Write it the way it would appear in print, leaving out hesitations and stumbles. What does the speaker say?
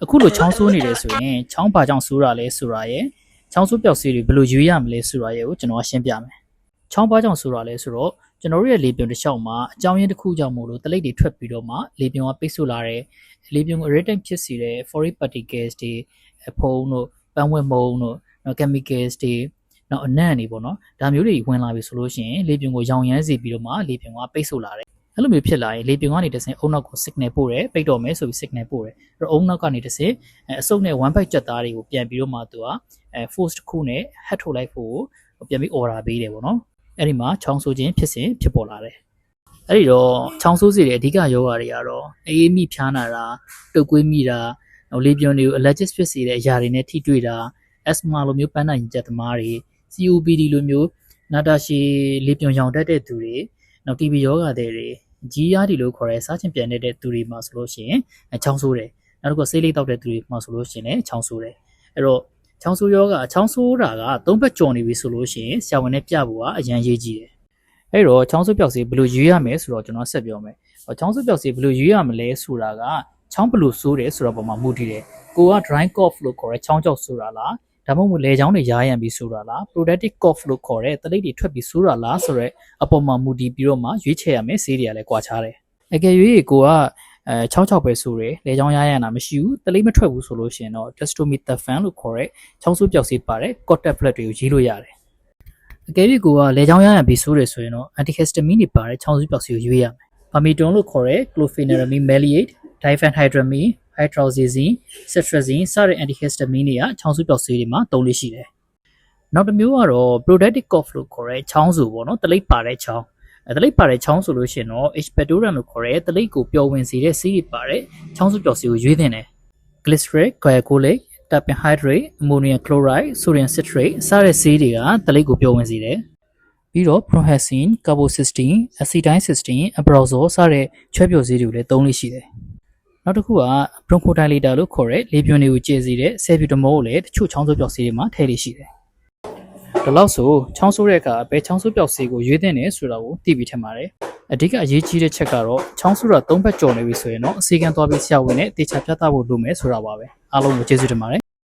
အခုလိုချောင်းဆိုးနေတယ်ဆိုရင်ချောင်းဘာကြောင့်ဆိုးတာလဲဆိုတာရယ်ချောင်းဆိုးပျောက်ဆေးတွေဘယ်လိုရွေးရမလဲဆိုတာရယ်ကိုကျွန်တော်ရှင်းပြမယ်ချောင်းဘာကြောင့်ဆိုးတာလဲဆိုတော့ကျွန်တော်တို့ရဲ့လေပြွန်တစ်လျှောက်မှာအကြောင်းရင်းတစ်ခုကြောင့်မို့လို့တလိပ်တွေထွက်ပြီးတော့မှလေပြွန်ကပိတ်ဆို့လာတယ်လေပြွန်ကို irritant ဖြစ်စေတဲ့ foreign particles တွေဖုံးတို့ပန်းဝက်မုံတို့ chemicals တွေနောက်အနံ့တွေပေါ့နော်ဒါမျိုးတွေဝင်လာပြီဆိုလို့ရှိရင်လေပြွန်ကိုရောင်ရမ်းစေပြီးတော့မှလေပြွန်ကပိတ်ဆို့လာတယ်အဲ့လိုမျိုးဖြစ်လာရင်လေပြွန်ကနေတစ်ဆင့်အုံနောက်ကို signal ပို့တယ်ပိတ်တော့မယ်ဆိုပြီး signal ပို့တယ်အဲ့တော့အုံနောက်ကနေတစ်ဆင့်အစုပ်နဲ့ one byte ကြက်သားတွေကိုပြန်ပြီးတော့မှသူကforce တစ်ခုနဲ့ head ထုတ်လိုက်ဖို့ပြန်ပြီး order ပေးတယ်ပေါ့နော်အဲ့ဒီမှာချောင်းဆိုးခြင်းဖြစ်စဉ်ဖြစ်ပေါ်လာတယ်အဲ့ဒီတော့ချောင်းဆိုးစေတဲ့အဓိကယောဂါတွေကတော့အေးမိဖျားနာတာတုပ်ကွေးမိတာနောက်လေပြွန်တွေကို allergic ဖြစ်စေတဲ့အရာတွေနဲ့ထိတွေ့တာ asthma လိုမျိုးပန်းနာရင်ကျက်သမားတွေ COPD လိုမျိုးနာတာရှည်လေပြွန်ရောင်တတ်တဲ့သူတွေနောက် TB ယောဂါတွေ GERD လို့ခေါ်တဲ့စားချင်ပြန်တဲ့သူတွေမှာဆိုလို့ရှိရင်ချောင်းဆိုးတယ်နောက်တစ်ခုဆေးလိပ်တောက်တဲ့သူတွေမှာဆိုလို့ရှိရင်လည်းချောင်းဆိုးတယ်အဲ့တော့ချောင်းဆိုးယောဂချောင်းဆိုးတာက၃ဘက်ကျော်နေပြီဆိုလို့ရှိရင်ဆရာဝန်နဲ့ပြဖို့ကအရန်ရေးကြီးတယ်အဲ့တော့ချောင်းဆိုးပျောက်စေးဘယ်လိုရွေးရမလဲဆိုတော့ကျွန်တော်ဆက်ပြောမယ်ချောင်းဆိုးပျောက်စေးဘယ်လိုရွေးရမလဲဆိုတာကချောင်းဘယ်လိုဆိုးတယ်ဆိုတော့ပုံမှာမူတည်တယ်ကိုက dry cough လို့ခေါ်တဲ့ချောင်းကြောက်ဆိုတာလားဒါမှမဟုတ်လေချောင်းတွေရားရံပြီးဆိုတာလား productive cough လို့ခေါ်တဲ့တလိပ်တွေထွက်ပြီးဆိုတာလားဆိုတော့အပေါ်မှာမူတည်ပြီးတော့မှရွေးချယ်ရမယ်ဆေးတွေကလည်းကွာခြားတယ်အကယ်၍ကိုက66ပဲဆိုတယ်လေချောင်းရားရံတာမရှိဘူးတလိပ်မထွက်ဘူးဆိုလို့ရှိရင်တော့ dextromethorphan လို့ခေါ်တဲ့ချောင်းဆိုးပျောက်စေးပါတဲ့ cot tablet တွေကိုရေးလို့ရတယ်အကယ်၍ကိုကလေချောင်းရားရံပြီးဆိုတယ်ဆိုရင်တော့ antihistamine တွေပါတဲ့ချောင်းဆိုးပျောက်စေးကိုရွေးရမယ် Pamidone လို့ခေါ်တဲ့ chlorpheniramine maleate diphenhydramine hydroxyzine cetirizine စတဲ့ antihistamine တွေကချောင်းဆိုးပျောက်စေးတွေမှာသုံးလေးရှိတယ်နောက်တစ်မျိုးကတော့ productive cough လို့ခေါ်တဲ့ချောင်းဆိုပေါ့နော်တလိပ်ပါတဲ့ချောင်းတလိပ်ပါတဲ့ချောင်းဆိုလို့ရှိရင်တော့ H. pectorum လို့ခေါ်တဲ့တလိပ်ကိုပျော်ဝင်စေတဲ့ဆေးတွေပါတဲ့ချောင်းဆိုးပျောက်စေးကိုရွေးသင့်တယ် glycerin glycolic terpen hydrate ammonium chloride sodium citrate စတဲ့ဆေးတွေကတလိပ်ကိုပျော်ဝင်စေတယ်ပြီးတော့ prohexin carbocysteine acetylcysteine ambroxol စတဲ့ချွဲပျော်ဆေးတွေကိုလည်းသုံးလေးရှိတယ်နောက်တစ်ခုက bronchodilator လို့ခေါ်တဲ့လေပြွန်တွေကိုကျေစေတဲ့ salbutamol ကိုလည်းတချို့ချောင်းဆိုးပျောက်ဆေးတွေမှာထည့်လေးရှိတယ်ဒါလို့ဆိုချောင်းဆိုးတဲ့အခါဘယ်ချောင်းဆိုးပျောက်ဆေးကိုရွေးသင့်တယ်ဆိုတာကိုသိပြီးထင်ပါတယ်အဓိကအရေးကြီးတဲ့ချက်ကတော့ချောင်းဆိုးတာ၃ဘက်ကျော်နေပြီဆိုရင်တော့အစီကံသွားပြီးဆရာဝန်နဲ့တေချာပြသဖို့လိုမယ်ဆိုတာပါပဲအားလုံးကိုကျေးဇူးတင်ပါတယ်